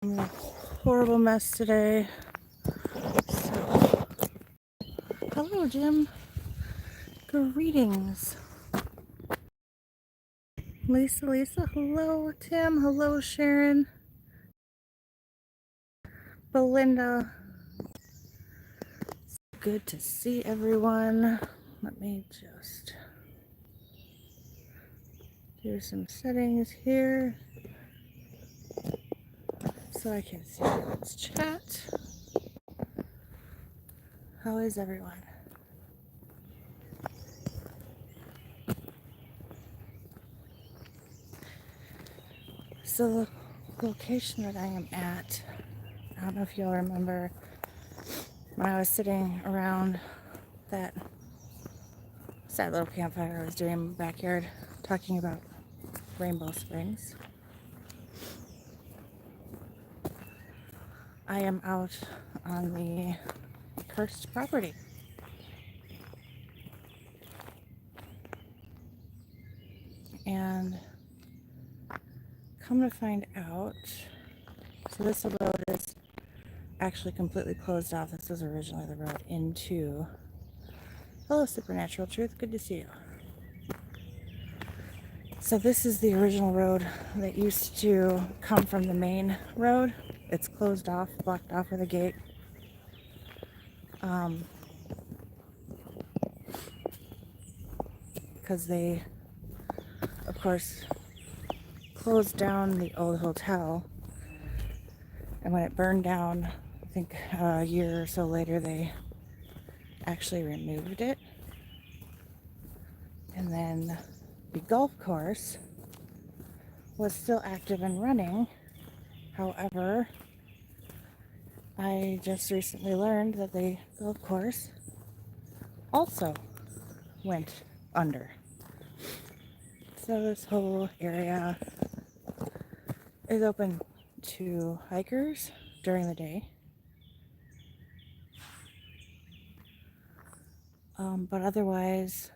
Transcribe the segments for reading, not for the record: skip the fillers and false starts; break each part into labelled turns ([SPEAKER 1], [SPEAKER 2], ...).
[SPEAKER 1] I'm in a horrible mess today. So, hello, Jim. Greetings. Lisa, hello. Tim, hello. Sharon, Belinda. Good to see everyone. Let me just do some settings here so I can see everyone's chat. How is everyone? So the location that I am at, I don't know if y'all remember when I was sitting around that sad little campfire I was doing in my backyard talking about Rainbow Springs. I am out on the cursed property. And come to find out, so this road is actually completely closed off. This was originally the road into, hello Supernatural Truth, good to see you. So this is the original road that used to come from the main road. It's closed off, blocked off with a gate. Because they, of course, closed down the old hotel. And when it burned down, I think a year or so later, they actually removed it. And then the golf course was still active and running. However, I just recently learned that the golf course also went under. So this whole area is open to hikers during the day. But otherwise,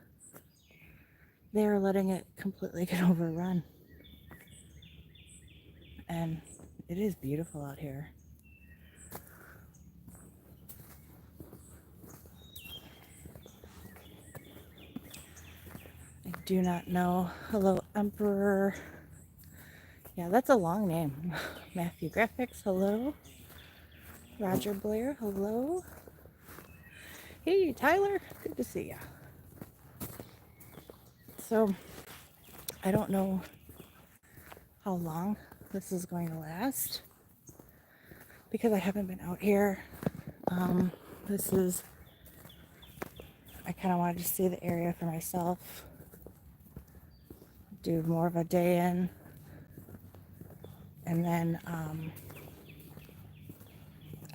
[SPEAKER 1] they're letting it completely get overrun. And it is beautiful out here. I do not know. Hello, Emperor. Yeah, that's a long name. Matthew Graphics, hello. Roger Blair, hello. Hey, Tyler, good to see ya. So, I don't know how long this is going to last because I haven't been out here. I kind of wanted to see the area for myself, do more of a day in, and then, I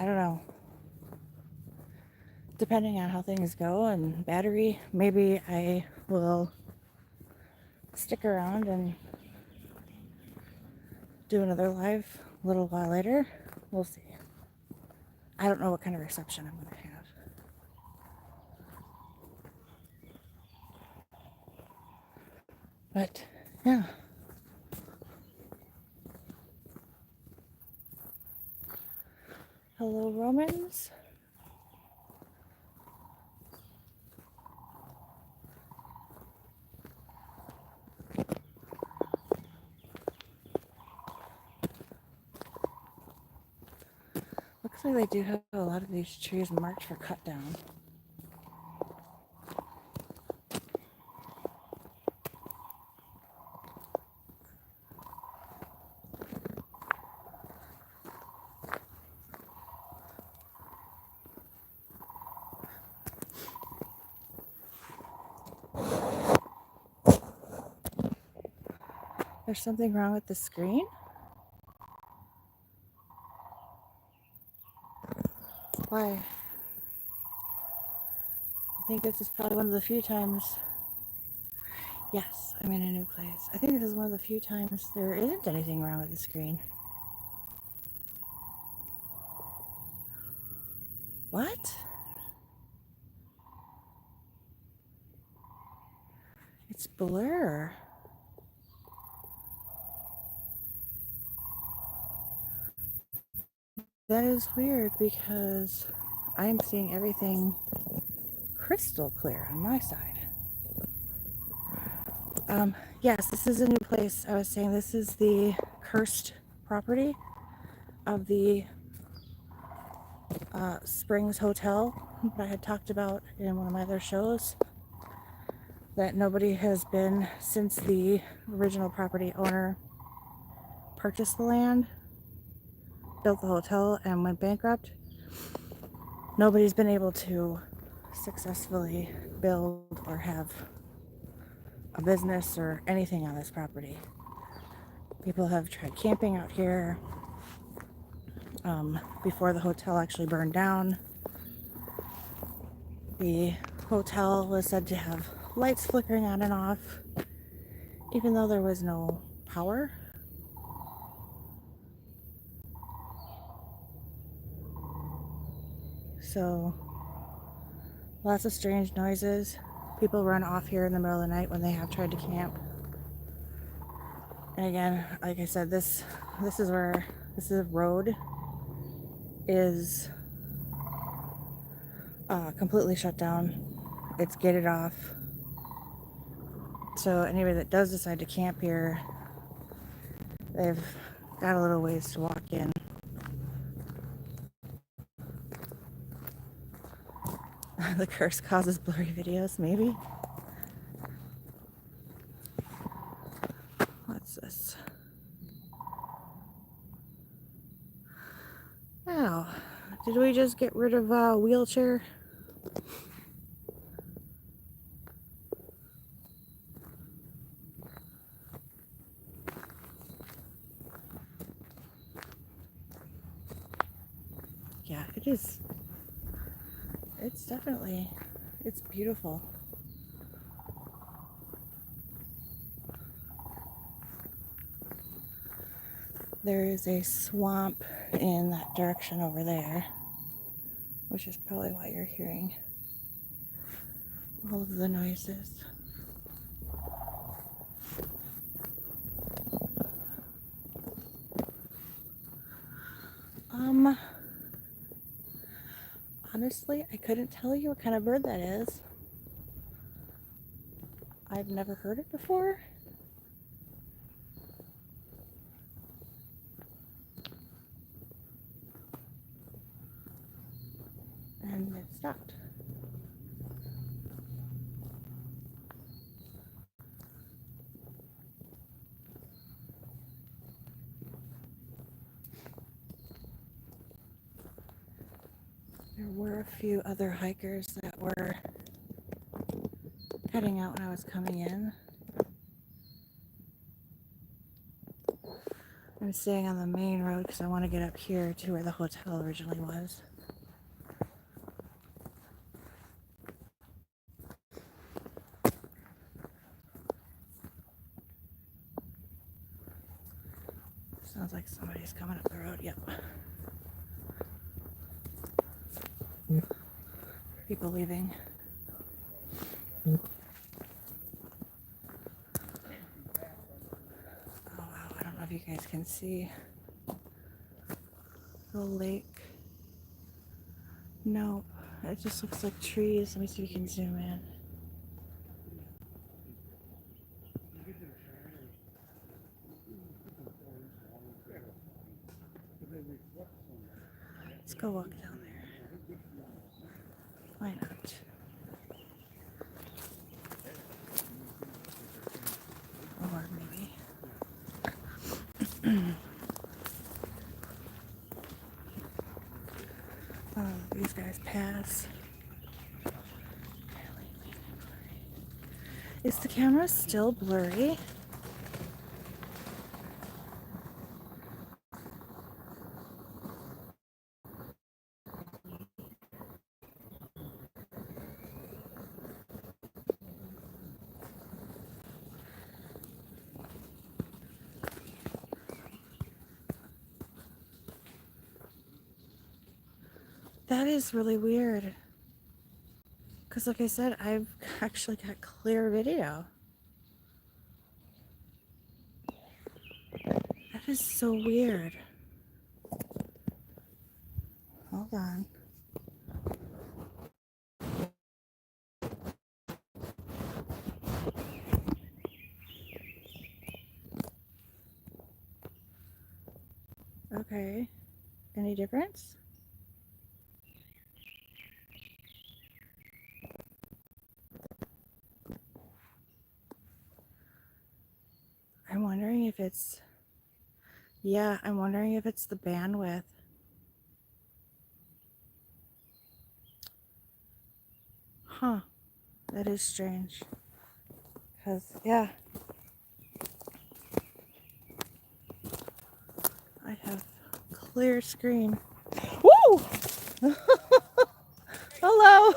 [SPEAKER 1] don't know, depending on how things go and battery, maybe I will stick around and do another live a little while later. We'll see. I don't know what kind of reception I'm going to have. But, yeah. Hello, Romans. Looks like they do have a lot of these trees marked for cut down. There's something wrong with the screen? Why? I think this is probably one of the few times. Yes, I'm in a new place. I think this is one of the few times there isn't anything wrong with the screen. What? It's blur. That is weird because I'm seeing everything crystal clear on my side. Yes, this is a new place. I was saying this is the cursed property of the Springs Hotel that I had talked about in one of my other shows, that nobody has been since the original property owner purchased the land, built the hotel, and went bankrupt. Nobody's been able to successfully build or have a business or anything on this property. People have tried camping out here before the hotel actually burned down. The hotel was said to have lights flickering on and off, even though there was no power. So, lots of strange noises. People run off here in the middle of the night when they have tried to camp. And again, like I said, this is where this is road is completely shut down. It's gated off. So anybody that does decide to camp here, they've got a little ways to walk in. The curse causes blurry videos, maybe? What's this? Oh, did we just get rid of a wheelchair? Yeah, it is. It's definitely, it's beautiful. There is a swamp in that direction over there, which is probably why you're hearing all of the noises. Honestly, I couldn't tell you what kind of bird that is. I've never heard it before. And it stopped. There were a few other hikers that were heading out when I was coming in. I'm staying on the main road because I want to get up here to where the hotel originally was. Sounds like somebody's coming up the road. Yep. People leaving. Oh wow, I don't know if you guys can see the lake. Nope, it just looks like trees. Let me see if you can zoom in. Let's go walk down there. Why not? Or maybe. These guys pass. Is the camera still blurry? That is really weird. Because like I said, I've actually got clear video. That is so weird. hold on. Okay. Any difference? I'm wondering if it's, yeah, I'm wondering if it's the bandwidth. Huh. That is strange. Because, yeah, I have clear screen. Woo! Hello!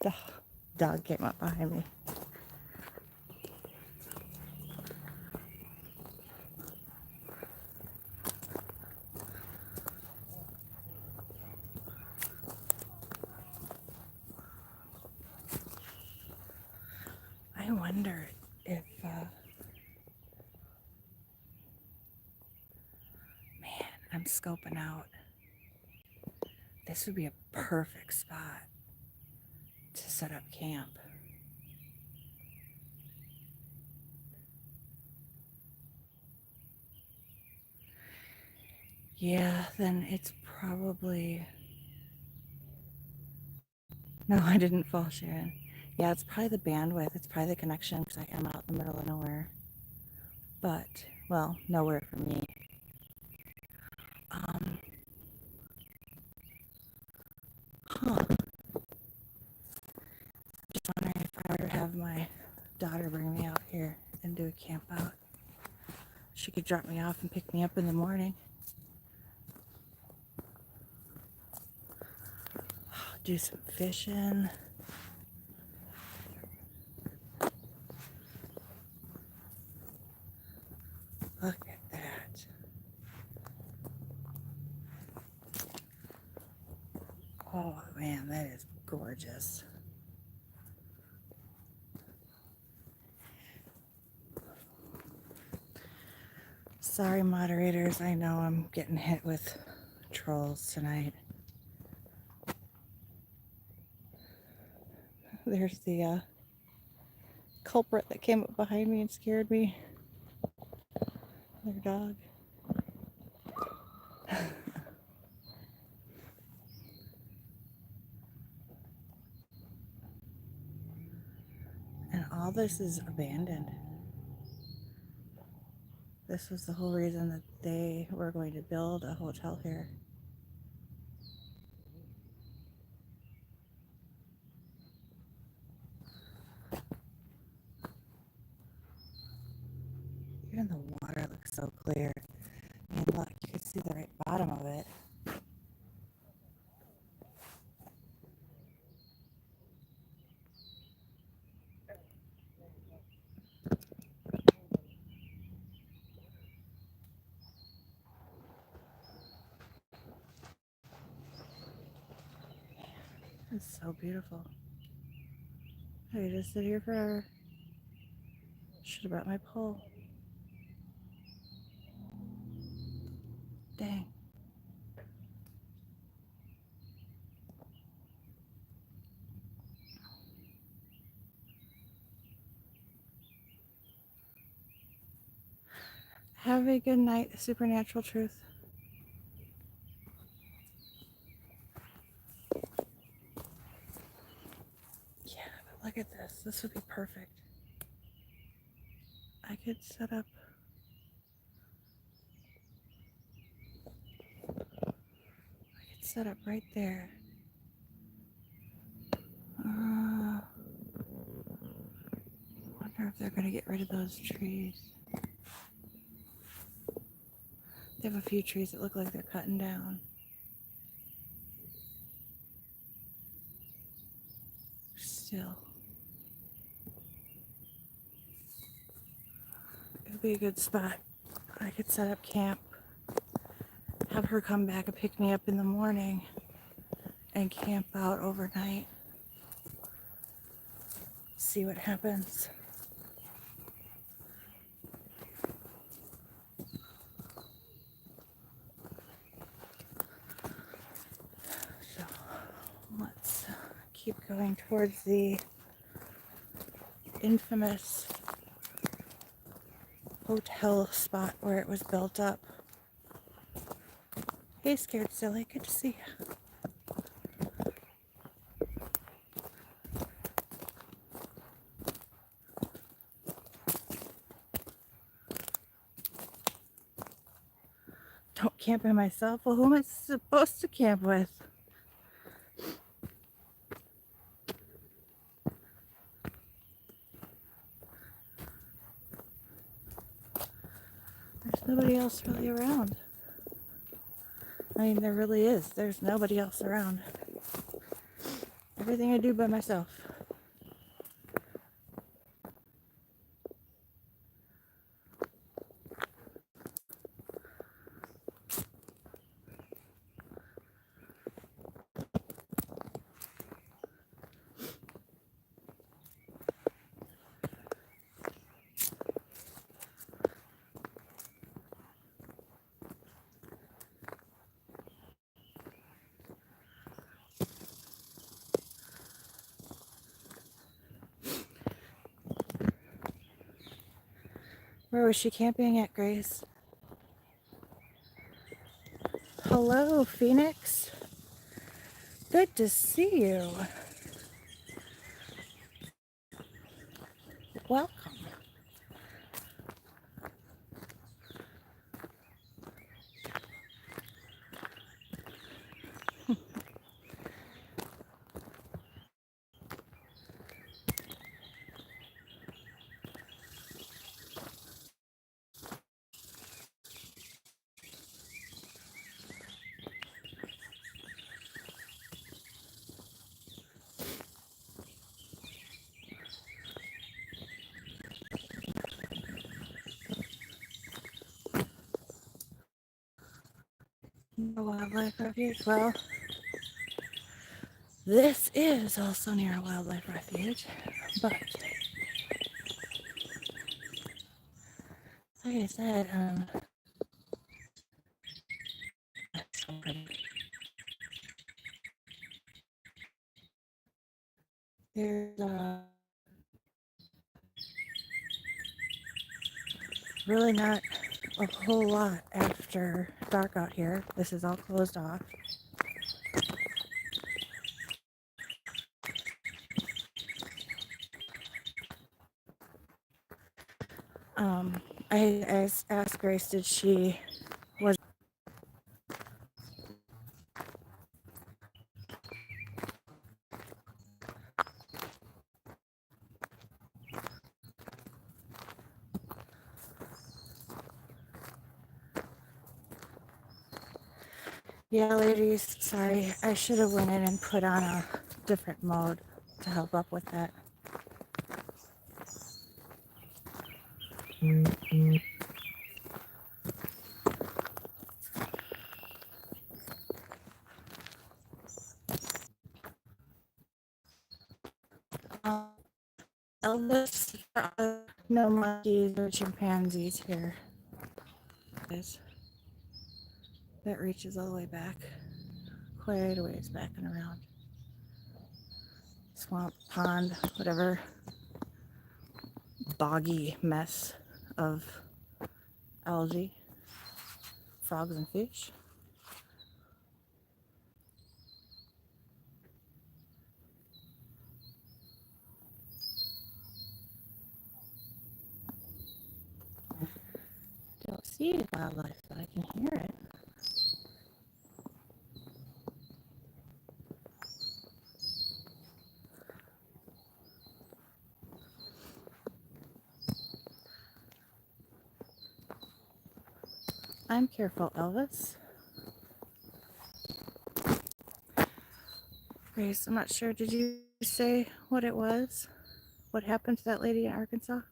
[SPEAKER 1] The dog came up behind me. I wonder if, man, I'm scoping out. This would be a perfect spot to set up camp. Yeah, then it's probably... No, I didn't fall, Sharon. Yeah, it's probably the bandwidth. It's probably the connection because I am out in the middle of nowhere. But, well, nowhere for me. Huh. Just wondering if I were to have my daughter bring me out here and do a camp out. She could drop me off and pick me up in the morning. Do some fishing. Look at that. Oh man, that is gorgeous. Sorry, moderators. I know I'm getting hit with trolls tonight. There's the culprit that came up behind me and scared me. Their dog. And all this is abandoned. This was the whole reason that they were going to build a hotel here. Even the water looks so clear. And look, you can see the right bottom of it. It's so beautiful. I could just sit here forever. Should have brought my pole. Dang. Have a good night, Supernatural Truth. Yeah, but look at this. This would be perfect. I could set up right there. Wonder if they're gonna get rid of those trees. They have a few trees that look like they're cutting down. Still. It would be a good spot. I could set up camp. Have her come back and pick me up in the morning and camp out overnight. See what happens. keep going towards the infamous hotel spot where it was built up. Hey, Scared Silly, good to see you. Don't camp by myself. Well, who am I supposed to camp with? There's nobody else really around. I mean, there really is. There's nobody else around. Everything I do by myself. Where was she camping at, Grace? Hello, Phoenix. Good to see you. Welcome. Wildlife refuge. Well, this is also near a wildlife refuge, but like I said, there's really not a whole lot after dark out here. This is all closed off. I asked Grace, did she was yeah, ladies, sorry, I should have went in and put on a different mode to help up with that. Elvis, no monkeys or chimpanzees here. That reaches all the way back, quite a ways back and around. Swamp, pond, whatever boggy mess of algae, frogs and fish. Don't see wildlife, but I can hear it. I'm careful, Elvis. Grace, I'm not sure. Did you say what it was? What happened to that lady in Arkansas?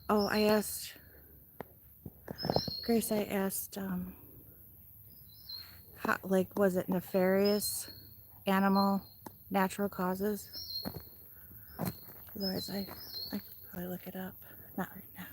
[SPEAKER 1] Oh, I asked Grace. I asked, how, like, was it nefarious, animal, natural causes? Otherwise, I could probably look it up. Not right now.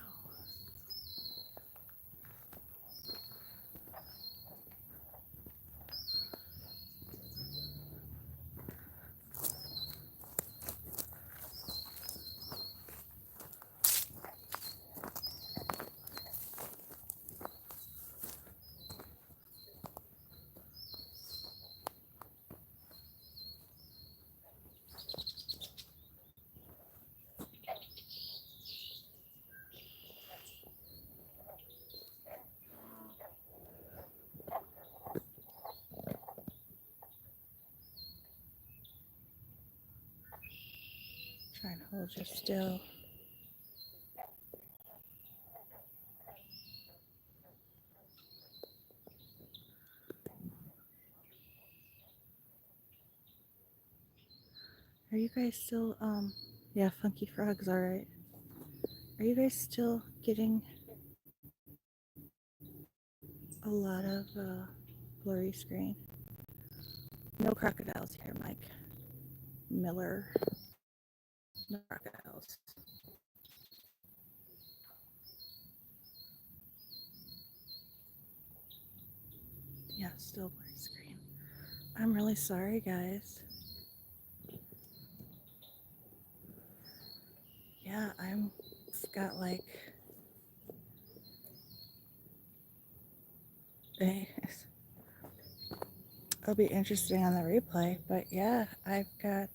[SPEAKER 1] Try and hold you still. Are you guys still, yeah, Funky Frog's alright. Are you guys still getting a lot of blurry screen? No crocodiles here, Mike. Miller. No crocodiles. Yeah, still blurry screen. I'm really sorry, guys. Yeah, I'm got like it'll be interesting on the replay, but yeah, I've got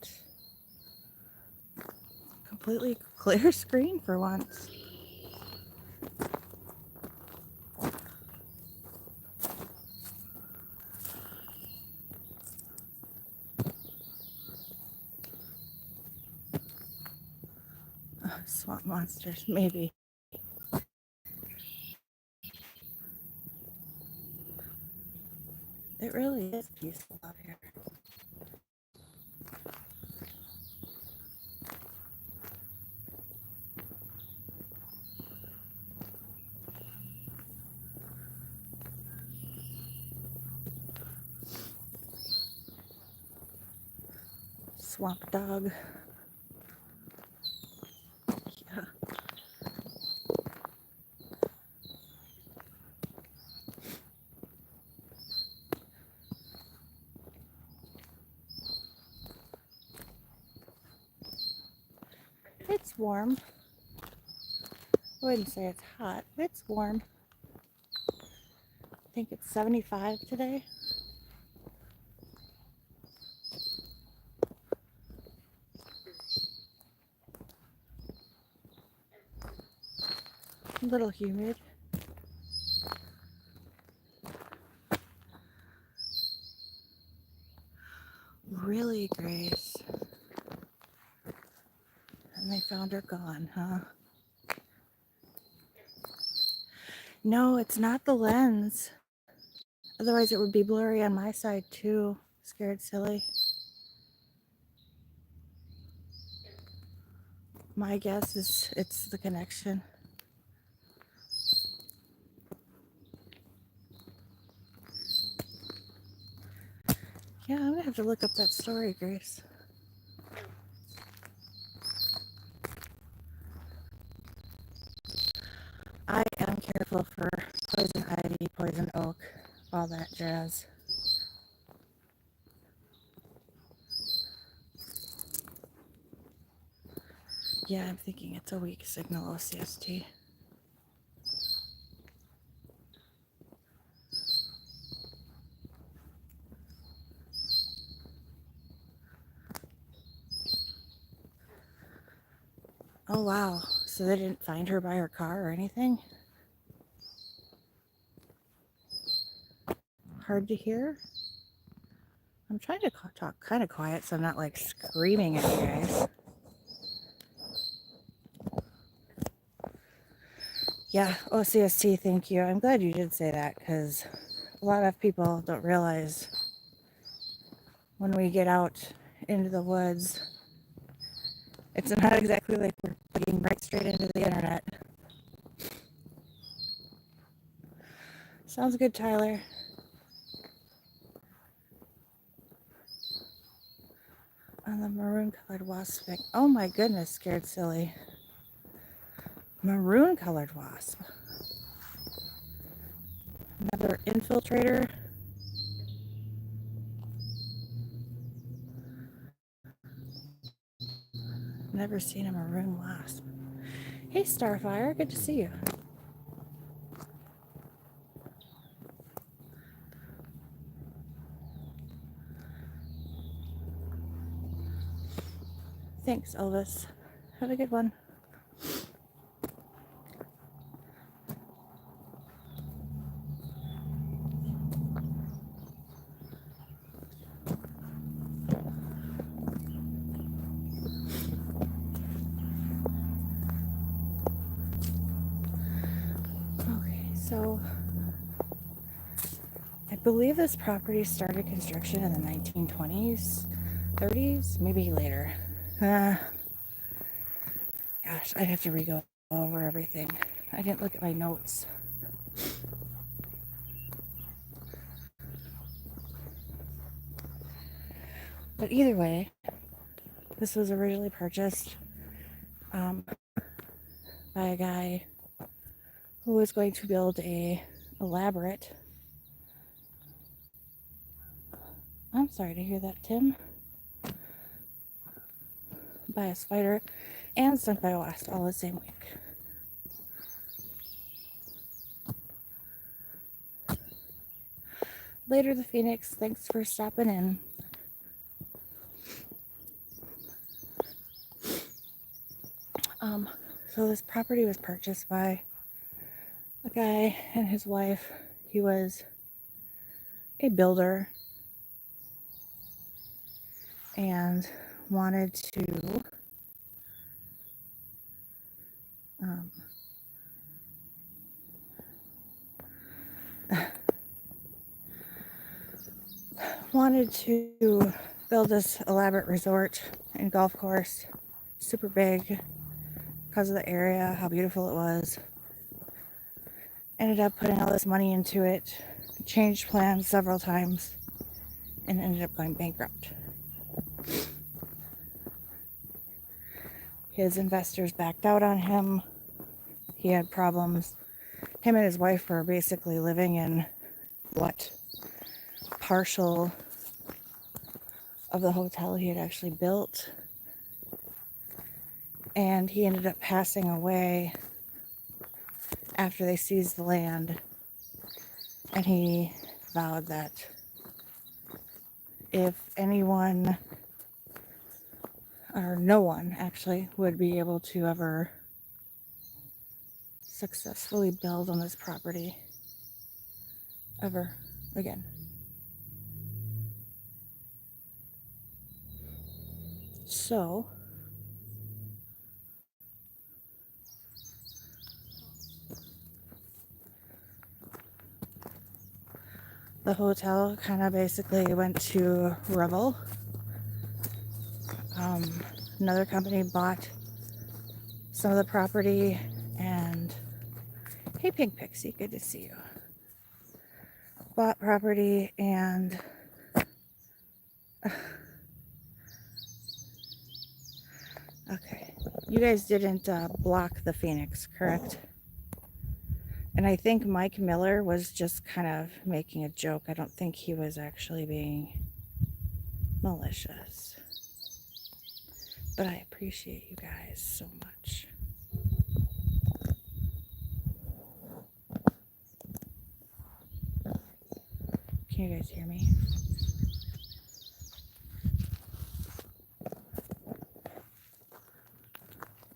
[SPEAKER 1] completely clear screen for once. Swamp monsters, maybe. It really is peaceful out here. Swamp dog. Yeah. It's warm. I wouldn't say it's hot. It's warm. I think it's 75 today. A little humid. Really, Grace? And they found her gone, huh? No, it's not the lens. Otherwise it would be blurry on my side too. Scared silly. My guess is it's the connection. Yeah, I'm gonna have to look up that story, Grace. I am careful for poison ivy, poison oak, all that jazz. Yeah, I'm thinking it's a weak signal OCST. Oh wow, so they didn't find her by her car or anything? Hard to hear? I'm trying to talk kind of quiet so I'm not like screaming at you guys. Yeah, OCST, thank you. I'm glad you did say that because a lot of people don't realize when we get out into the woods, it's not exactly like we're plugging right straight into the internet. Sounds good, Tyler. On the maroon colored wasp. Oh my goodness, scared silly. Maroon colored wasp. Another infiltrator. Never seen a maroon wasp. Hey Starfire, good to see you. Thanks, Elvis. Have a good one. So, I believe this property started construction in the 1920s, 30s, maybe later. Gosh, I'd have to re-go over everything. I didn't look at my notes. But either way, this was originally purchased by a guy who was going to build a elaborate. I'm sorry to hear that, Tim. By a spider and stung by a wasp all the same week. Later, the Phoenix, thanks for stopping in. So this property was purchased by a guy and his wife. He was a builder and wanted to build this elaborate resort and golf course, super big because of the area, how beautiful it was. Ended up putting all this money into it, changed plans several times, and ended up going bankrupt. His investors backed out on him. He had problems. Him and his wife were basically living in partial of the hotel he had actually built. And he ended up passing away after they seized the land. And he vowed that if anyone, or no one actually, would be able to ever successfully build on this property ever again. So, the hotel kind of basically went to rubble. Another company bought some of the property, and hey, Pink Pixie, good to see you. Bought property and okay, you guys didn't block the Phoenix, correct? And I think Mike Miller was just kind of making a joke. I don't think he was actually being malicious. But I appreciate you guys so much. Can you guys hear me?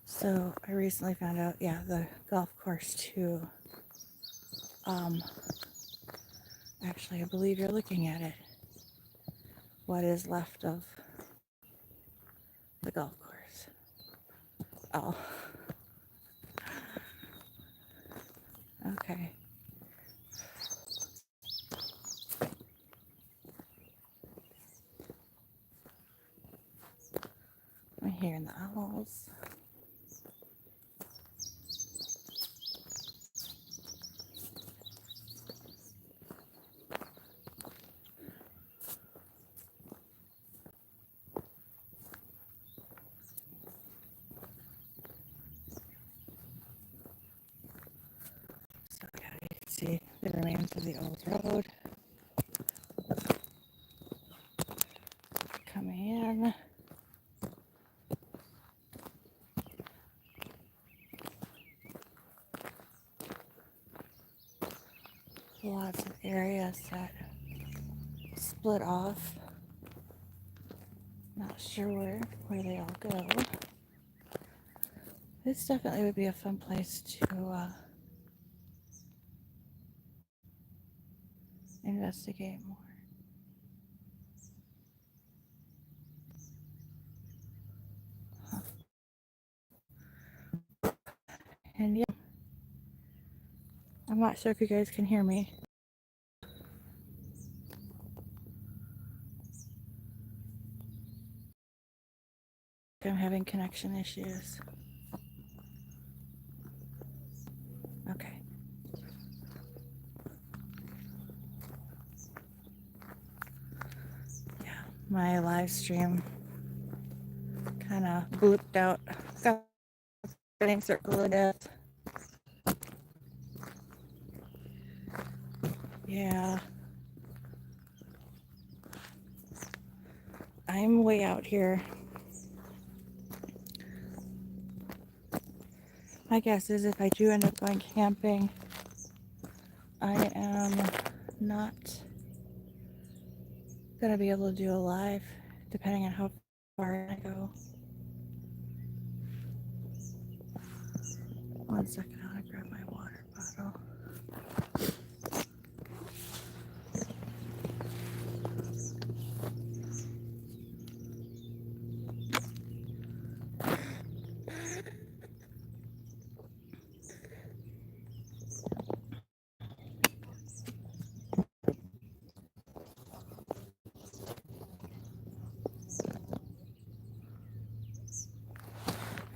[SPEAKER 1] So I recently found out, yeah, the golf course too. Actually, I believe you're looking at it. What is left of the golf course? Oh. Okay. I'm hearing the owls. So yeah, you can see the remains of the old road coming in. Lots of areas that split off. Not sure where they all go. This definitely would be a fun place to investigate more. And yeah, I'm not sure if you guys can hear me. I'm having connection issues. Okay. Yeah, my live stream kind of blooped out. Got getting circle of death. Yeah. I'm way out here. My guess is if I do end up going camping, I am not gonna be able to do a live, depending on how far I go. One second, I'll grab my water bottle.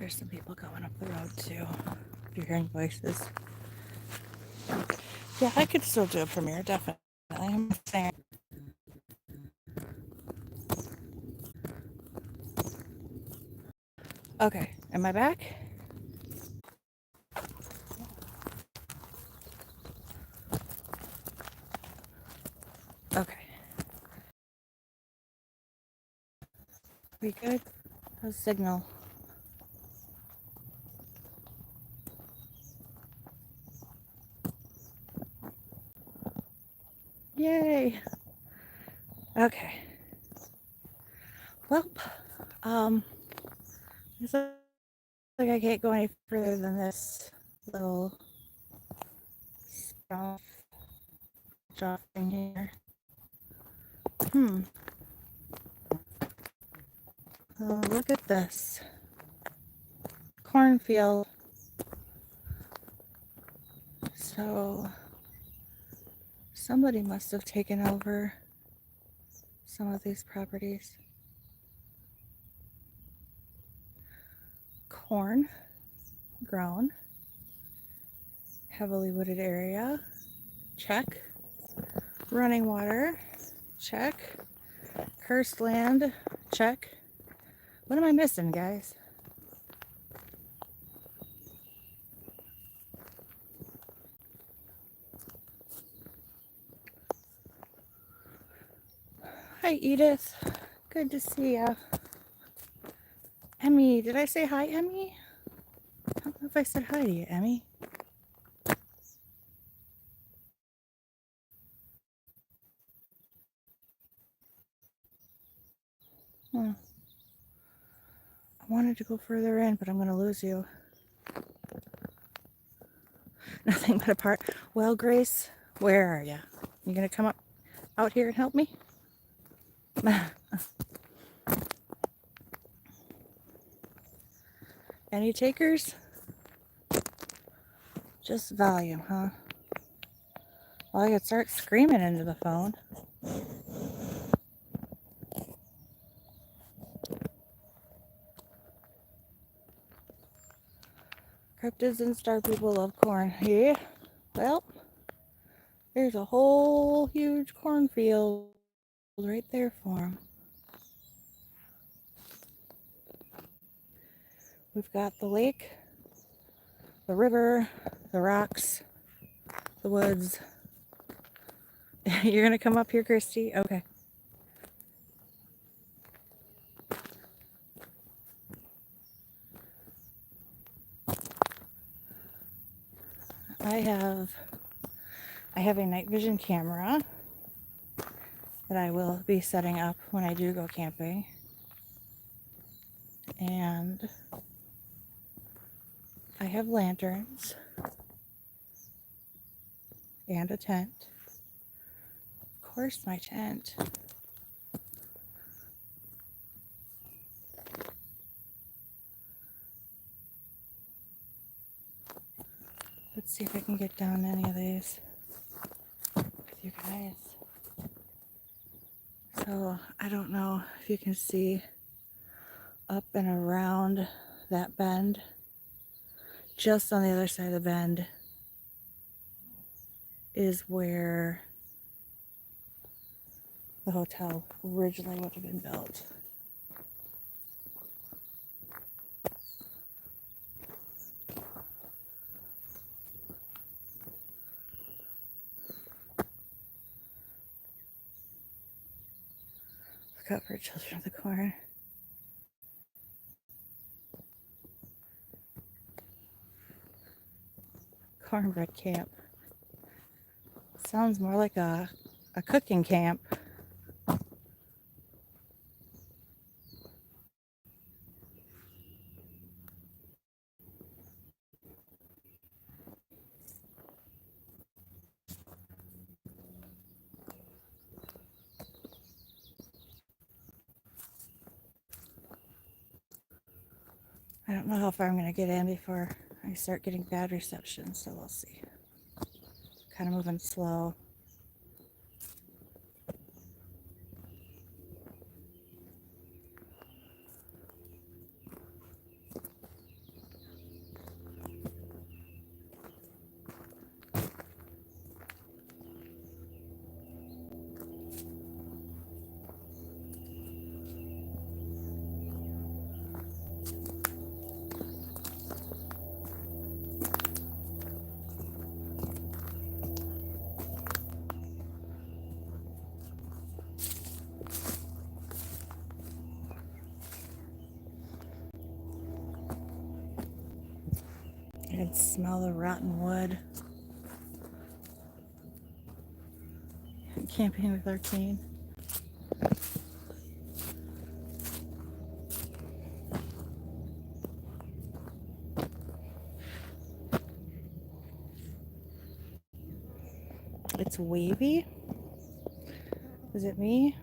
[SPEAKER 1] There's some people going up the road too. If you're hearing voices. Yeah, I could still do a premiere, definitely. I'm saying. Okay, am I back? Okay. We good? How's the signal? Yay! Okay. Well, it's like I can't go any further than this little stuff thing here. Oh, look at this cornfield. So somebody must have taken over some of these properties. Corn grown, heavily wooded area, check. Running water, check. Cursed land, check. What am I missing, guys? Hi, Edith. Good to see ya. Emmy, did I say hi, Emmy? I don't know if I said hi to you, Emmy. I wanted to go further in, but I'm going to lose you. Nothing but a part. Well, Grace, where are you? You going to come up out here and help me? Any takers? Just volume, huh? Well, I could start screaming into the phone. Cryptids and star people love corn. Yeah. Well, there's a whole huge cornfield right there for them. We've got the lake, the river, the rocks, the woods. You're gonna come up here, Christy? Okay. I have a night vision camera that I will be setting up when I do go camping. And I have lanterns and a tent. Of course, my tent. Let's see if I can get down any of these with you guys. So I don't know if you can see up and around that bend. Just on the other side of the bend is where the hotel originally would have been built. Look out for children of the corn. Cornbread camp. Sounds more like a cooking camp. I don't know how far I'm going to get in before I start getting bad reception, so we'll see. Kind of moving slow. I can smell the rotten wood. Camping with Arcane. It's wavy. Is it me?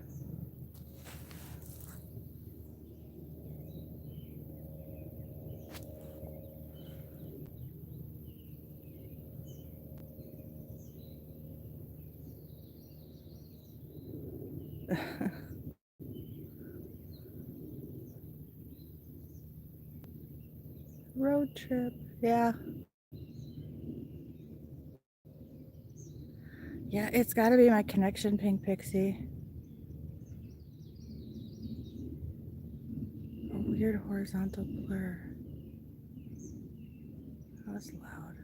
[SPEAKER 1] Road trip. Yeah. Yeah, it's got to be my connection ping pixie. A weird horizontal blur. That was loud.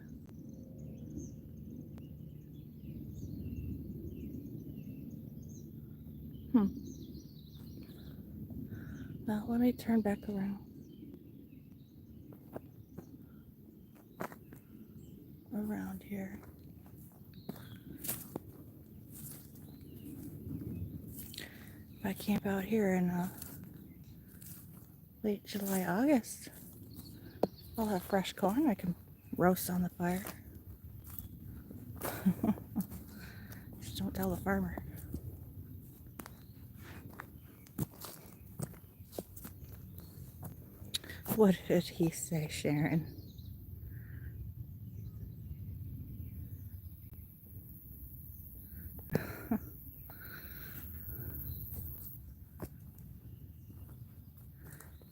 [SPEAKER 1] Now let me turn back around. Around here. If I camp out here in late July, August, I'll have fresh corn I can roast on the fire. Just don't tell the farmer. What did he say, Sharon?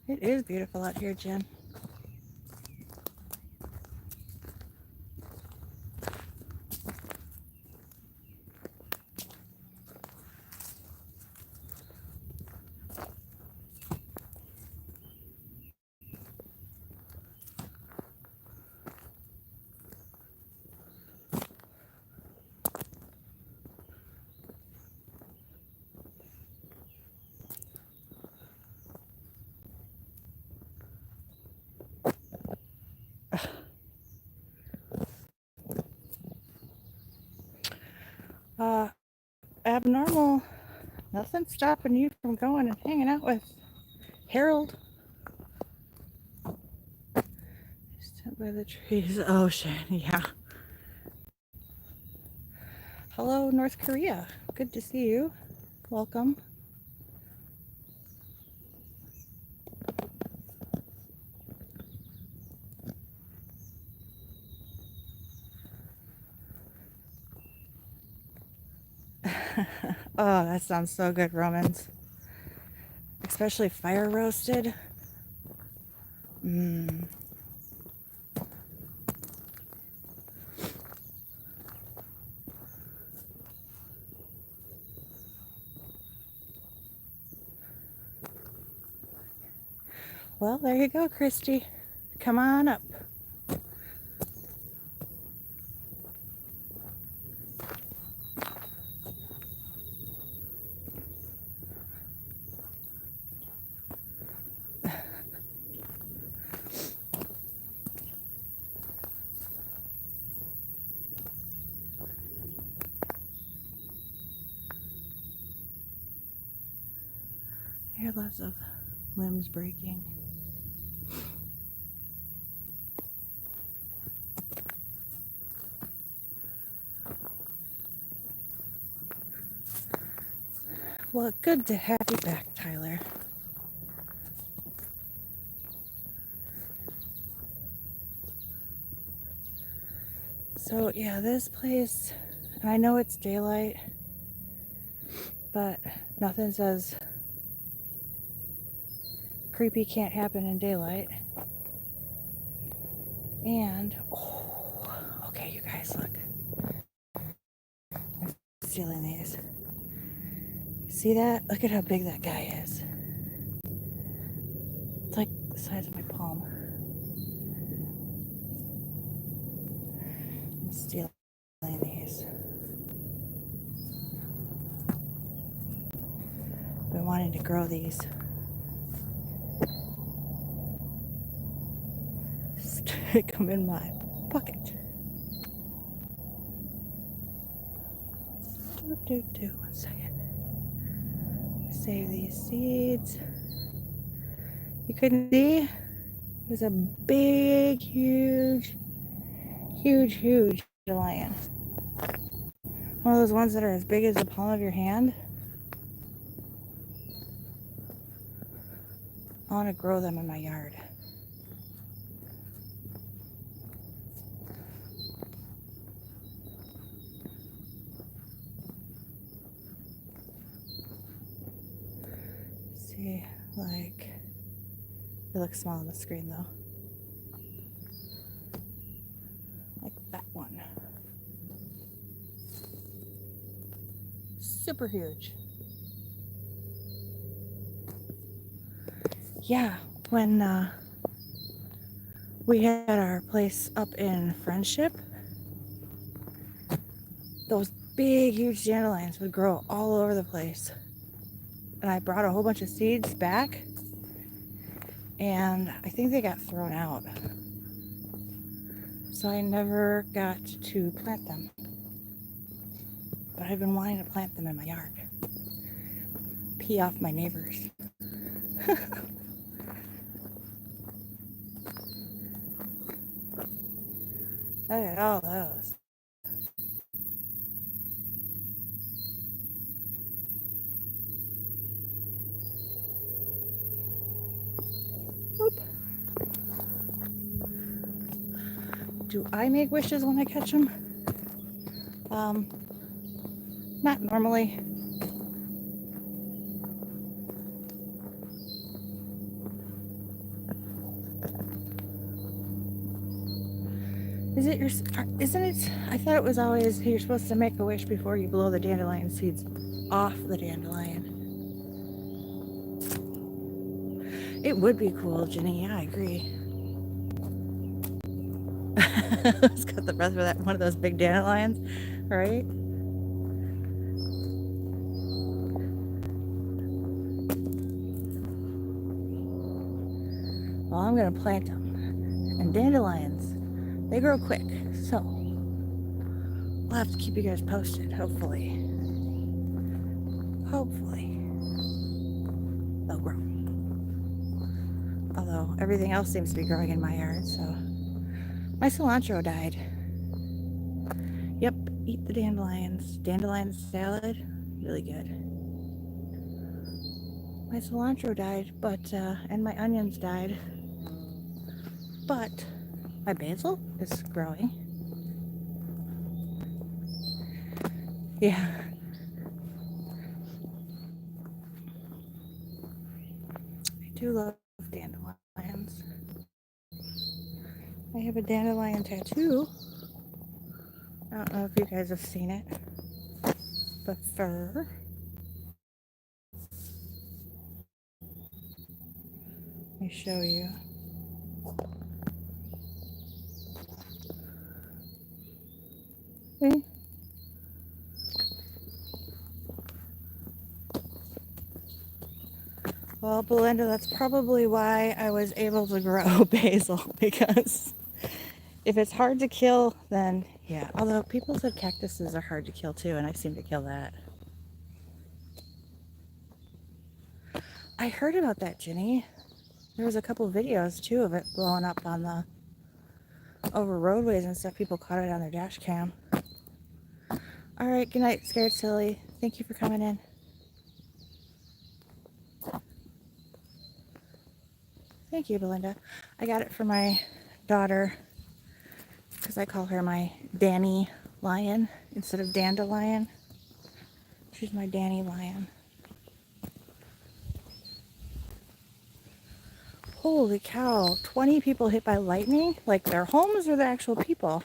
[SPEAKER 1] It is beautiful out here, Jen. Abnormal. Nothing stopping you from going and hanging out with Harold. Stand by the trees. Oh, Sharon, yeah. Hello, North Korea. Good to see you. Welcome. Oh, that sounds so good, Romans. Especially fire roasted. Mmm. Well, there you go, Christy. Come on up. I hear lots of limbs breaking. Well, good to have you back, Tyler. So, yeah, this place, and I know it's daylight, but nothing says creepy can't happen in daylight. And, oh, okay, you guys, look. I'm stealing these. See that? Look at how big that guy is. It's like the size of my palm. I'm stealing these. Been wanting to grow these. Stick them in my pocket. One second. Save these seeds. You couldn't see? It was a big, huge lion. One of those ones that are as big as the palm of your hand. I want to grow them in my yard. See, like, it looks small on the screen though. Like that one. Super huge. Yeah, when we had our place up in Friendship, those big, huge dandelions would grow all over the place. And I brought a whole bunch of seeds back, and I think they got thrown out. So I never got to plant them. But I've been wanting to plant them in my yard. Pee off my neighbors. Look at all those. Oop. Do I make wishes when I catch them? Not normally. Isn't it? I thought it was always you're supposed to make a wish before you blow the dandelion seeds off the dandelion. It would be cool, Jenny. Yeah, I agree. It's got the breath of that one of those big dandelions, right? Well, I'm gonna plant them. And dandelions, they grow quick, so we'll have to keep you guys posted, hopefully. Hopefully they'll grow. Although everything else seems to be growing in my yard, so. My cilantro died. Yep, eat the dandelions. Dandelion salad, really good. My cilantro died, but, and my onions died. But my basil is growing. Yeah. have a dandelion tattoo. I don't know if you guys have seen it. The fur. Let me show you. See? Well, Belinda, that's probably why I was able to grow basil, because if it's hard to kill, then yeah. Although people said cactuses are hard to kill too, and I seem to kill that. I heard about that, Jenny. There was a couple videos too of it blowing up on the over roadways and stuff. People caught it on their dash cam. All right, good night, Scared Silly. Thank you for coming in. Thank you, Belinda. I got it for my daughter because I call her my Danny Lion instead of Dandelion. She's my Danny Lion. Holy cow, 20 people hit by lightning? Like their homes or the actual people?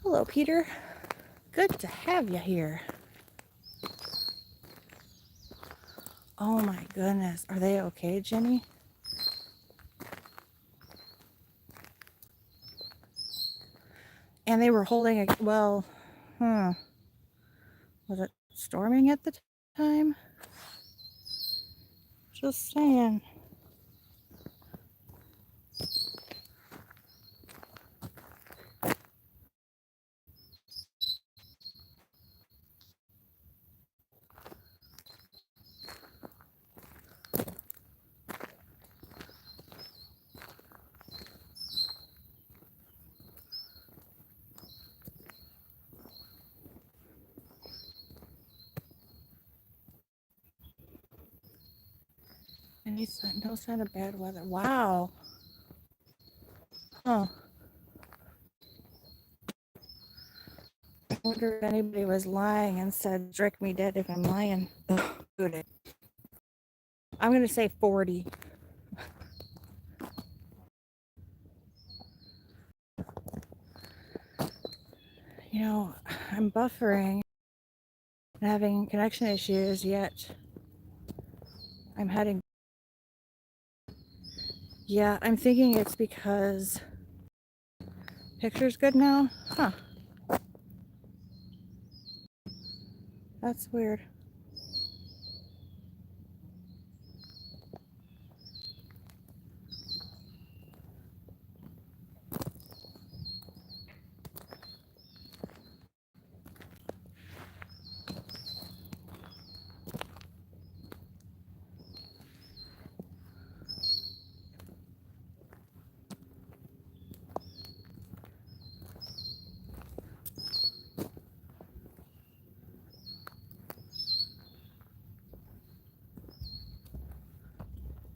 [SPEAKER 1] Hello, Peter. Good to have you here. Oh my goodness. Are they okay, Jenny? And they were holding a, well, was it storming at the time? Just saying. And he said, no sign of bad weather. Wow. Huh. I wonder if anybody was lying and said, strike me dead if I'm lying. Ugh, I'm going to say 40. You know, I'm buffering and having connection issues, yet I'm heading. Yeah, I'm thinking it's because picture's good now. Huh. That's weird.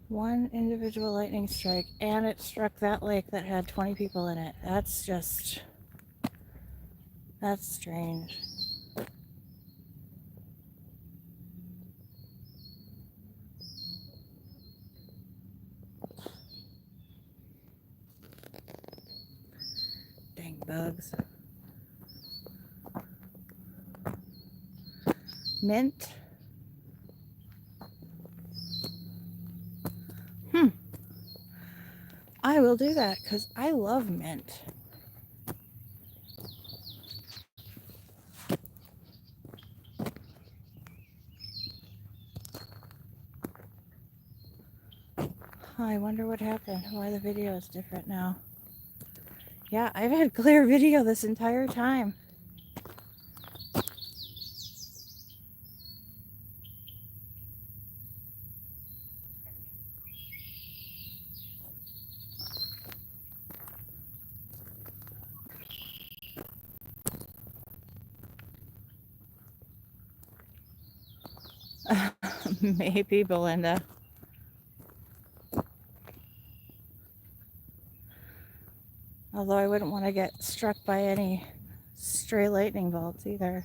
[SPEAKER 1] One individual lightning strike, and it struck that lake that had 20 people in it. That's just, that's strange. Dang bugs. Mint. I will do that because I love mint. I wonder what happened, why the video is different now. Yeah, I've had clear video this entire time. Maybe, Belinda. Although I wouldn't want to get struck by any stray lightning bolts either.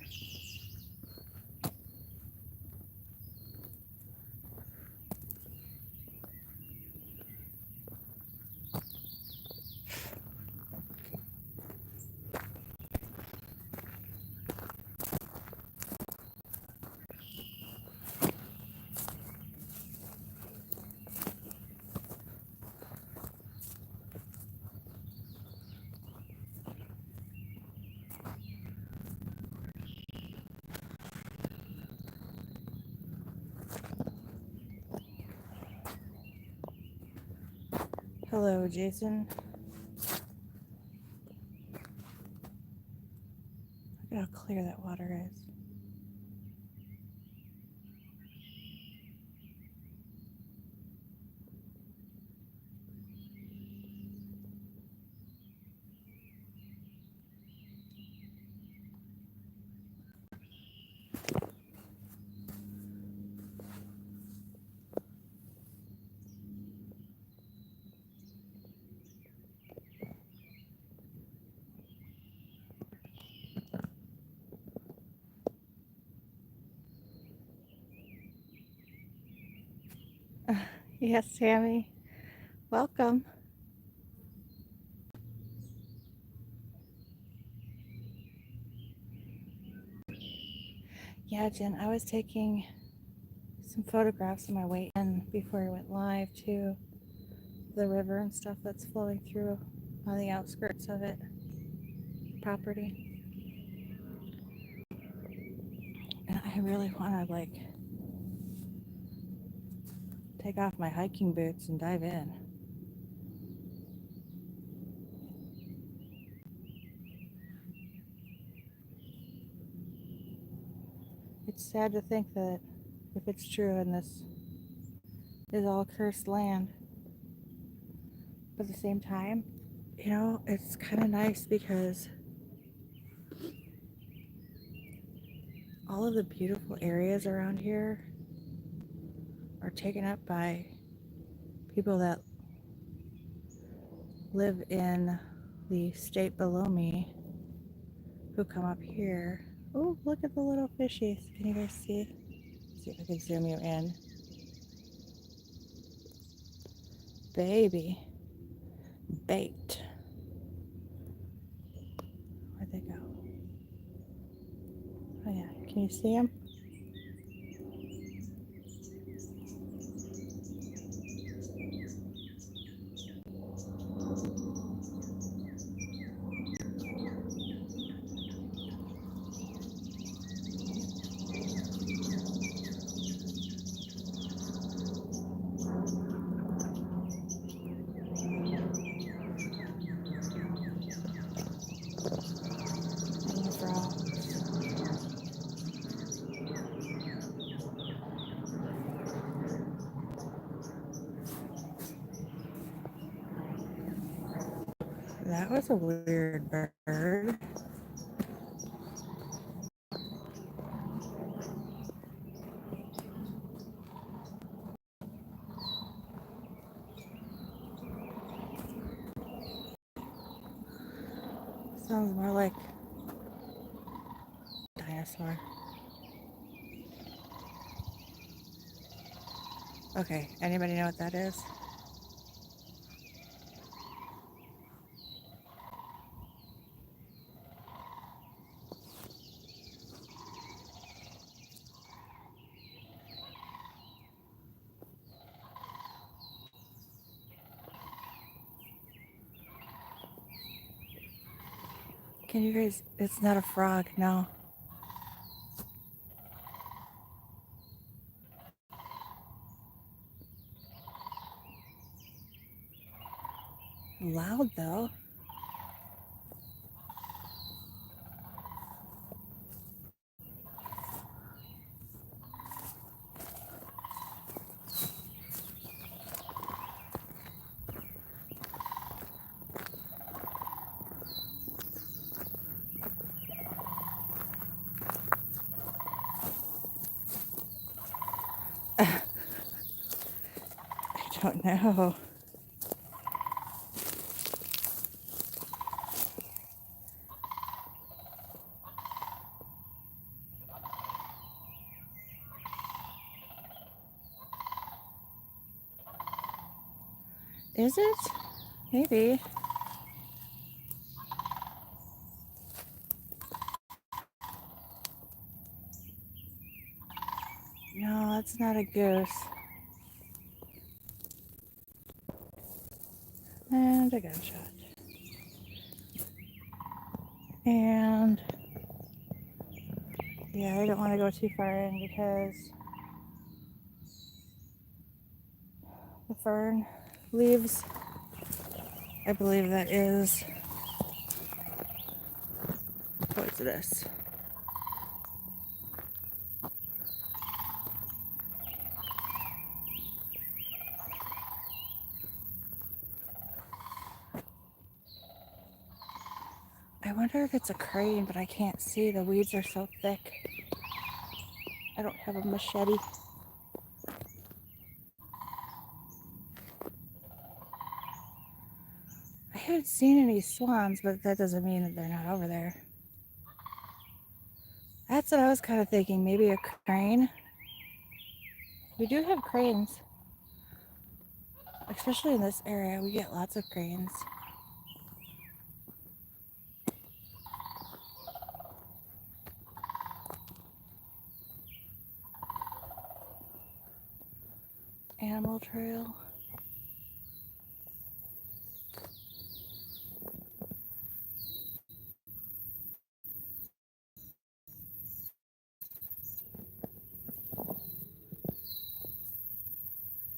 [SPEAKER 1] Hello, Jason. Look how clear that water is. Yes, Sammy. Welcome. Yeah, Jen, I was taking some photographs on my way in before I went live to the river and stuff that's flowing through on the outskirts of it, property. And I really want to like take off my hiking boots and dive in. It's sad to think that if it's true and this is all cursed land, but at the same time, you know, it's kind of nice because all of the beautiful areas around here are taken up by people that live in the state below me who come up here. Oh, look at the little fishies. Can you guys see? See if I can zoom you in. Baby. Bait. Where'd they go? Oh yeah, can you see them? And the frogs. That was a weird bird. Sounds more like a dinosaur. Okay, anybody know what that is? Can you guys, it's not a frog, no. Loud though. I don't know. Is it? Maybe. No, that's not a goose. And a gunshot. And yeah, I don't want to go too far in because the fern leaves I believe that is poisonous. I wonder if it's a crane, but I can't see. The weeds are so thick. I don't have a machete. I haven't seen any swans, but that doesn't mean that they're not over there. That's what I was kind of thinking. Maybe a crane. We do have cranes. Especially in this area, we get lots of cranes. Animal trail.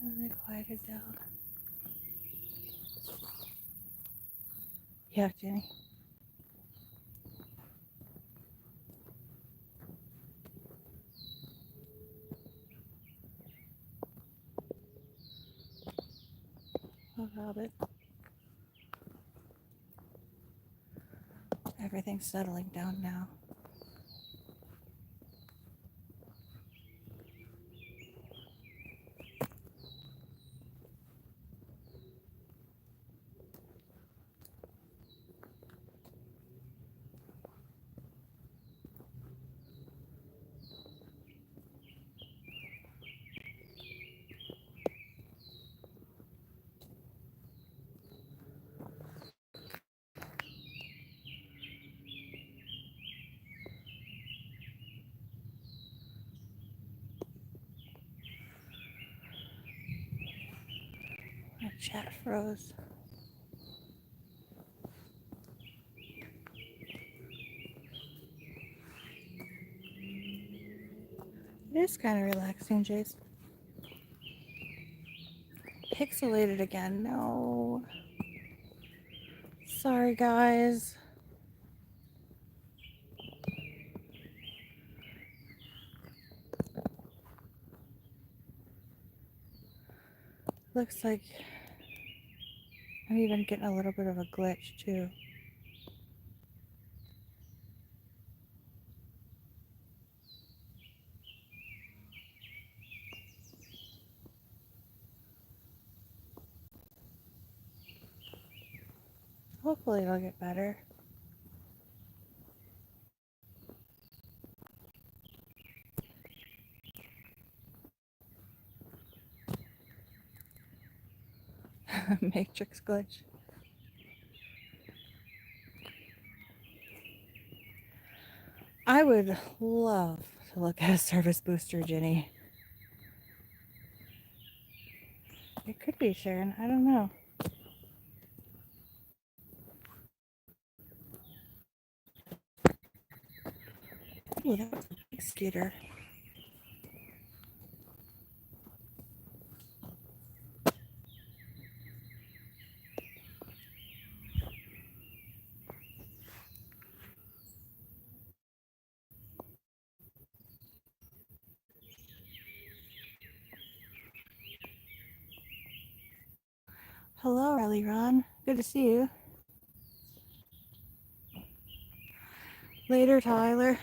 [SPEAKER 1] And they quieted down. Yeah, Jenny. Oh, Robert. Everything's settling down now. My chat froze. It is kind of relaxing, Jace. Pixelated again. No. Sorry, guys. Looks like I'm even getting a little bit of a glitch, too. Hopefully it'll get better. Matrix glitch. I would love to look at a service booster, Jenny. It could be, Sharon. I don't know. Ooh, that was a big scooter. Hello, Riley Ron. Good to see you. Later, Tyler.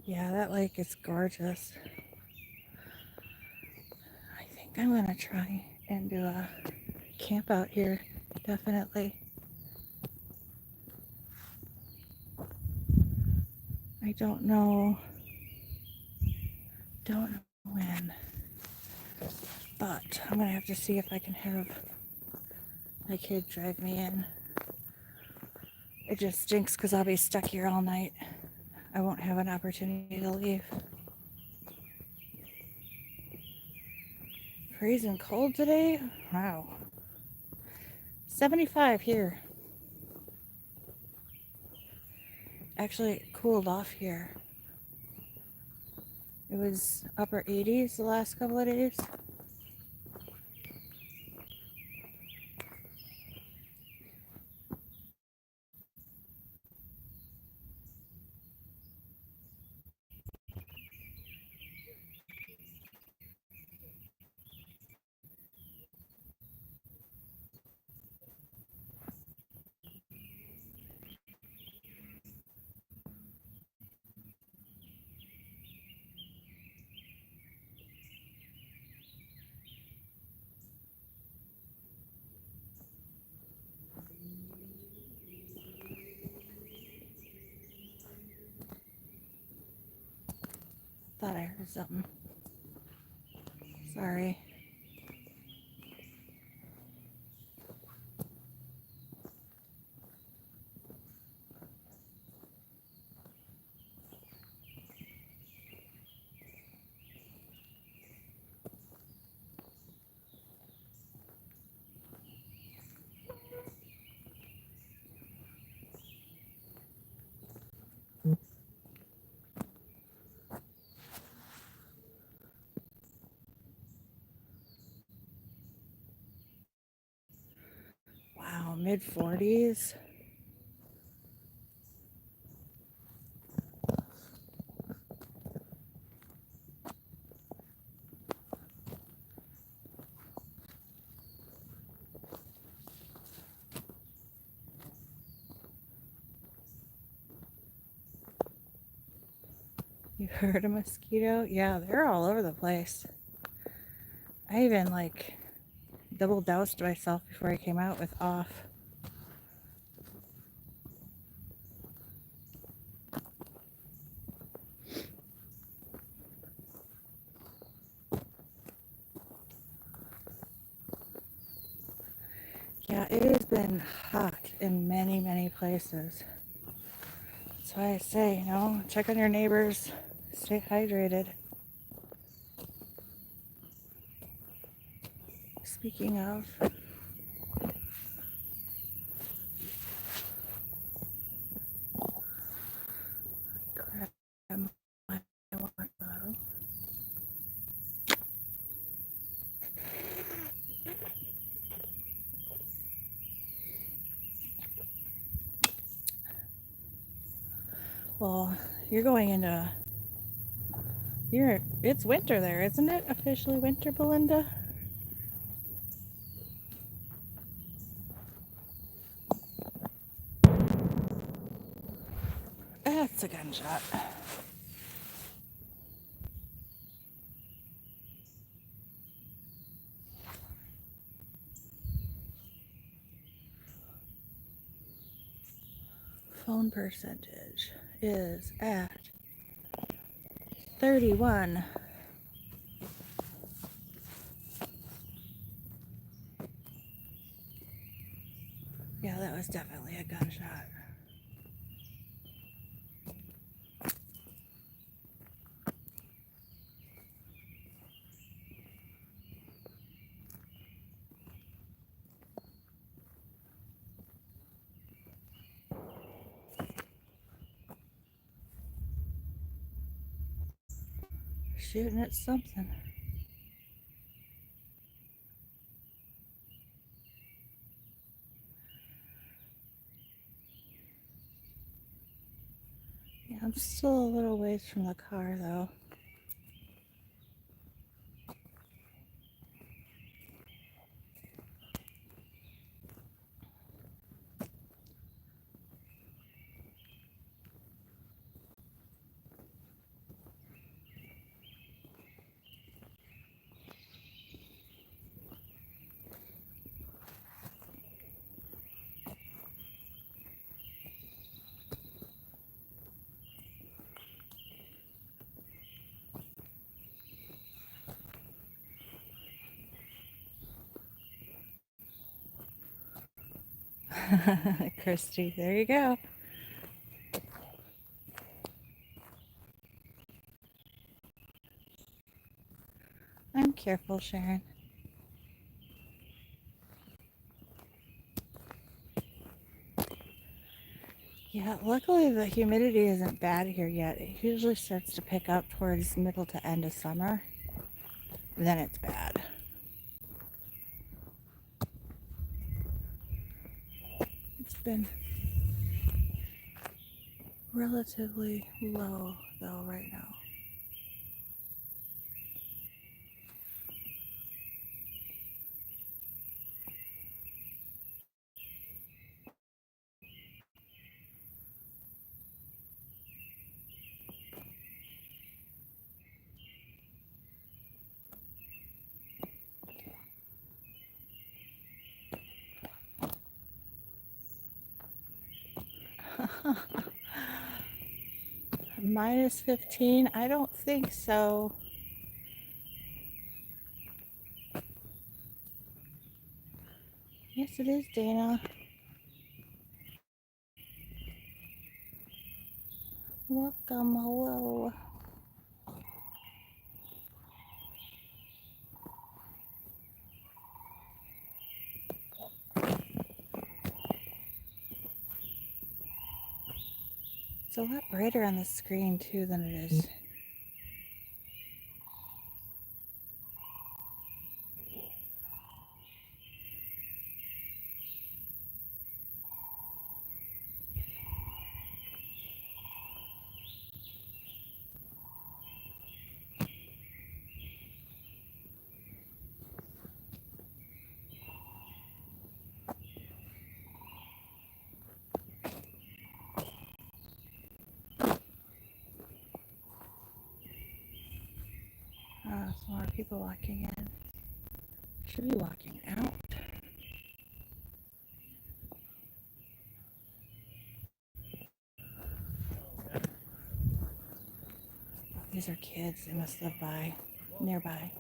[SPEAKER 1] Yeah, that lake is gorgeous. I think I'm gonna try and do a camp out here, definitely. I don't know when, but I'm gonna have to see if I can have my kid drive me in. It just stinks because I'll be stuck here all night. I won't have an opportunity to leave. Freezing cold today? Wow. 75 here. actually cooled off here. It was upper 80s the last couple of days. Thought I heard something. Sorry. Wow, mid 40s. You heard a mosquito? Yeah, they're all over the place. I even like double doused myself before I came out with off. Yeah, it has been hot in many, many places. That's why I say, check on your neighbors, stay hydrated. Speaking of, grab my water bottle. Well, you're going into, it's winter there, isn't it? Officially winter, Belinda? That's a gunshot. Phone percentage is at 31. Yeah, that was definitely a gunshot. Shooting at something. Yeah, I'm still a little ways from the car though. Christy, there you go. I'm careful, Sharon. Yeah, luckily the humidity isn't bad here yet. It usually starts to pick up towards middle to end of summer. Then it's bad. It's been relatively low though right now. Minus 15? I don't think so. Yes, it is, Dana. Welcome, hello. It's a lot brighter on the screen too than it is. Oh, some more people walking in. Should be walking out. These are kids. They must live nearby.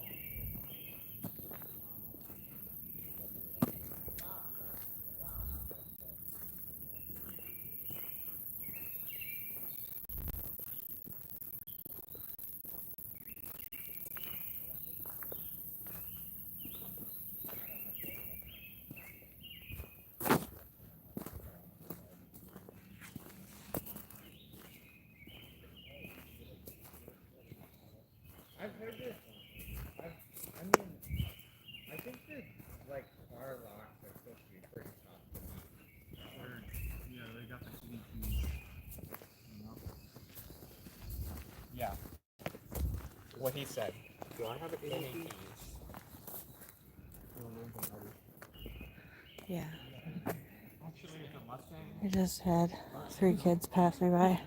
[SPEAKER 2] I've heard this. I mean, I think that like car locks are supposed to be pretty tough. Yeah, they got the city keys. You know? Yeah. What he said. Do I have a city keys?
[SPEAKER 1] Yeah.
[SPEAKER 2] Actually, it's a Mustang.
[SPEAKER 1] I just had 3 kids pass me by.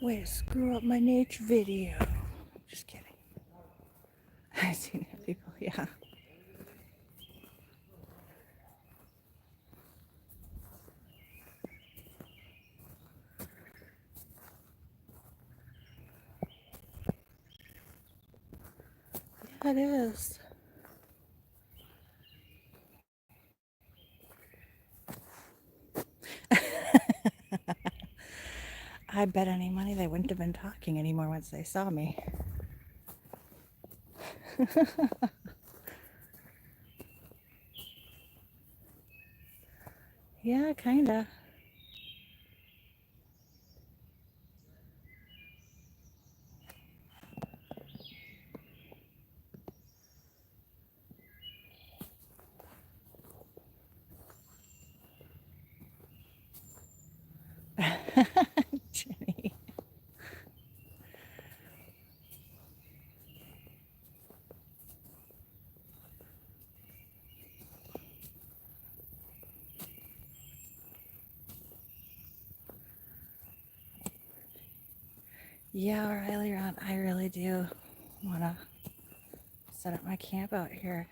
[SPEAKER 1] Way to screw up my nature video. Just kidding. I've seen it, people, yeah. Yeah, it is. I bet any money they wouldn't have been talking anymore once they saw me. Yeah, kinda. Jenny. Yeah, Riley, I really do want to set up my camp out here.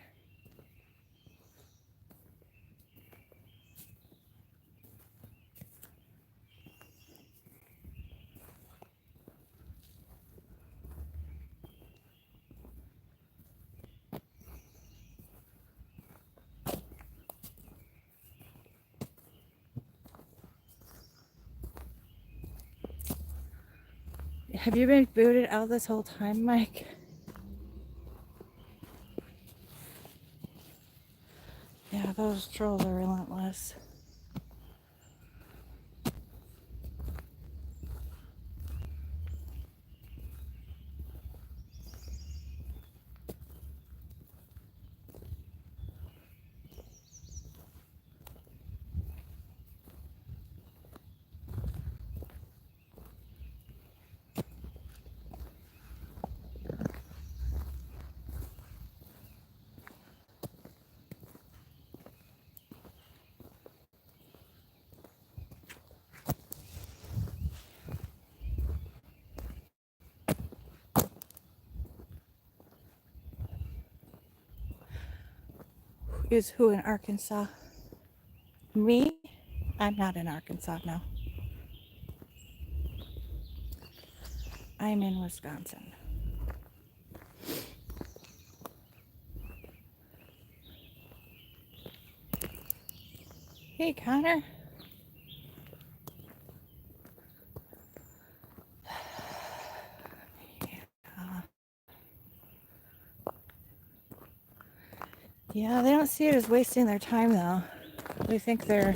[SPEAKER 1] Have you been booted out this whole time, Mike? Yeah, those trolls are relentless. Is who in Arkansas? Me? I'm not in Arkansas, no. I'm in Wisconsin. Hey, Connor. Yeah, they don't see it as wasting their time, though. They think they're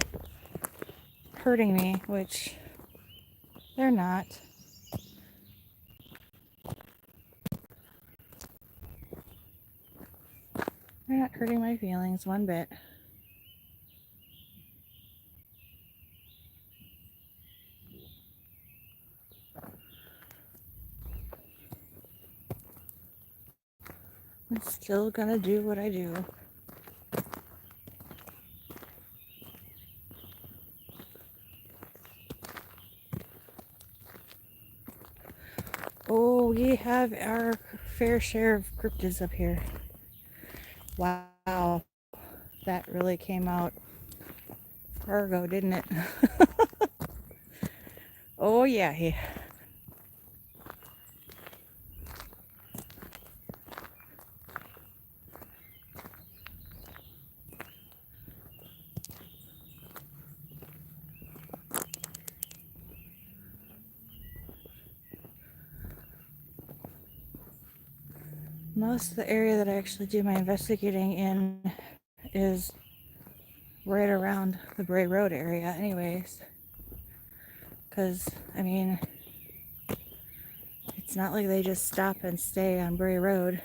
[SPEAKER 1] hurting me, which they're not. They're not hurting my feelings one bit. I'm still gonna do what I do. Oh, we have our fair share of cryptids up here. Wow, that really came out Fargo, didn't it? Oh yeah, most of the area that I actually do my investigating in is right around the Bray Road area anyways. Because, I mean, it's not like they just stop and stay on Bray Road.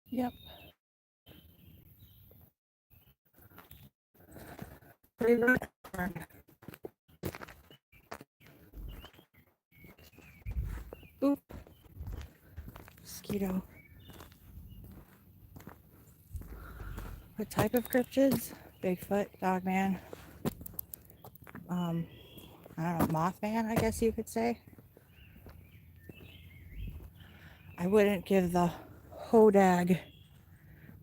[SPEAKER 1] Yep. Bray Road. Oop. Mosquito. What type of cryptids? Bigfoot, Dogman, I don't know, Mothman, I guess you could say. I wouldn't give the Hodag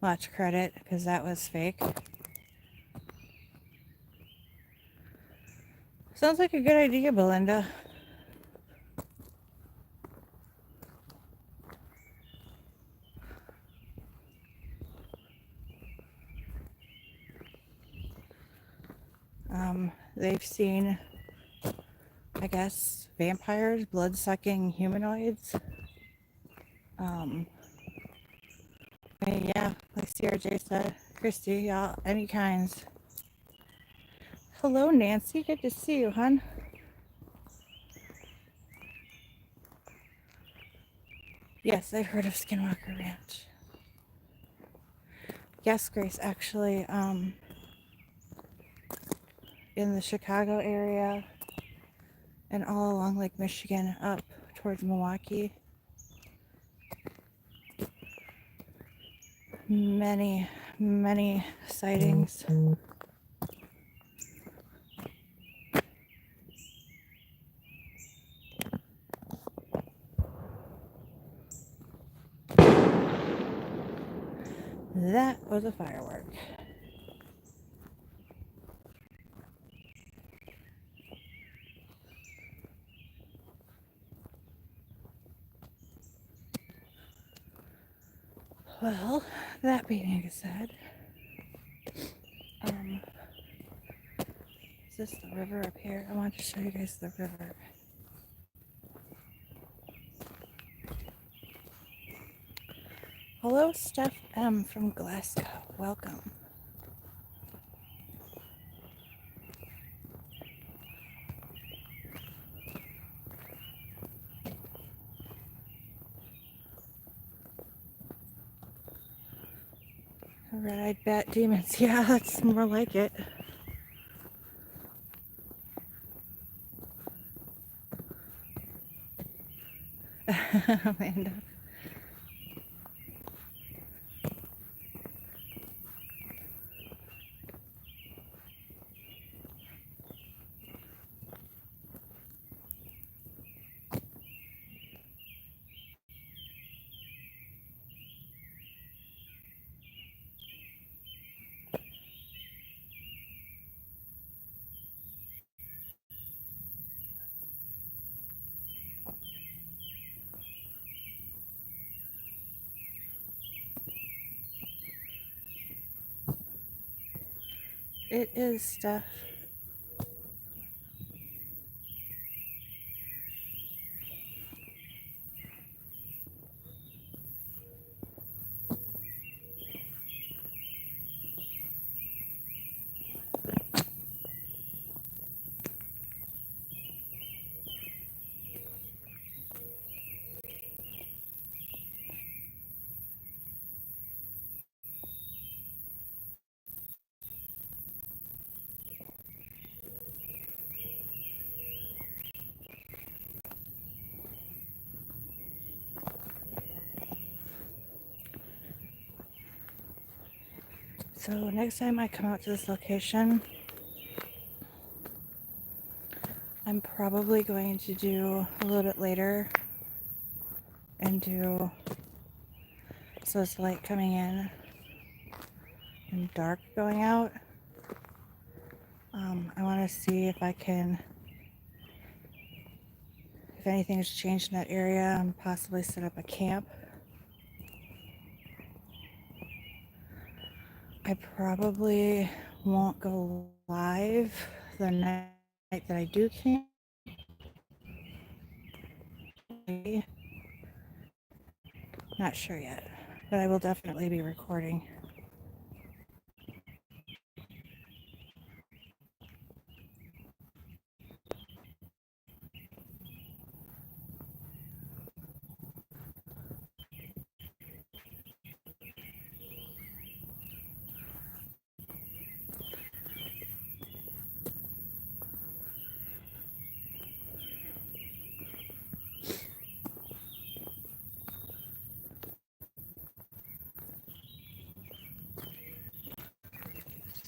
[SPEAKER 1] much credit because that was fake. Sounds like a good idea, Belinda. They've seen, I guess, vampires, blood-sucking humanoids. Yeah, like CRJ said, Christy, yeah, any kinds. Hello, Nancy. Good to see you, hon. Yes, I've heard of Skinwalker Ranch. Yes, Grace, actually, in the Chicago area and all along Lake Michigan up towards Milwaukee. Many, many sightings. That was a firework. Well, that being said, is this the river up here? I want to show you guys the river. Hello, Steph M from Glasgow. Welcome. Red-eyed bat demons. Yeah, that's more like it. Amanda. It is Steph. So next time I come out to this location, I'm probably going to do a little bit later and do so it's light coming in and dark going out. I want to see if I can, if anything has changed in that area, and possibly set up a camp. I probably won't go live the night that I do camp. Not sure yet, but I will definitely be recording.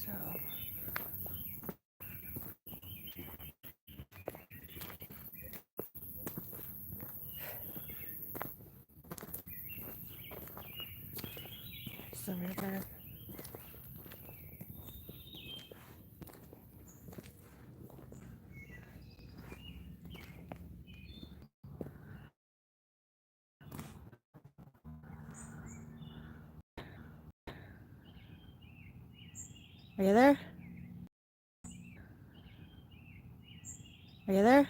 [SPEAKER 1] So it's the river. Are you there? Are you there?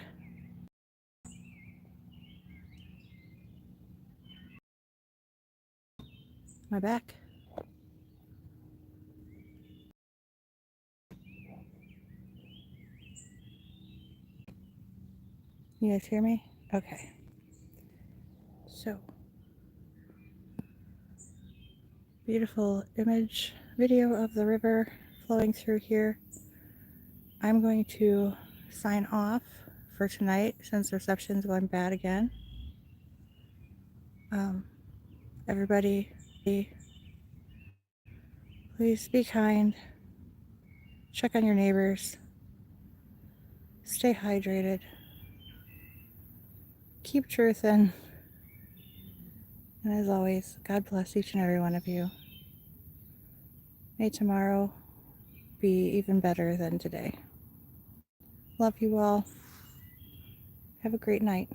[SPEAKER 1] Am I back? You guys hear me? Okay. So, beautiful image, video of the river flowing through here. I'm going to sign off for tonight since reception's going bad again. Everybody, please be kind. Check on your neighbors. Stay hydrated. Keep truthing. And as always, God bless each and every one of you. May tomorrow be even better than today. Love you all. Have a great night.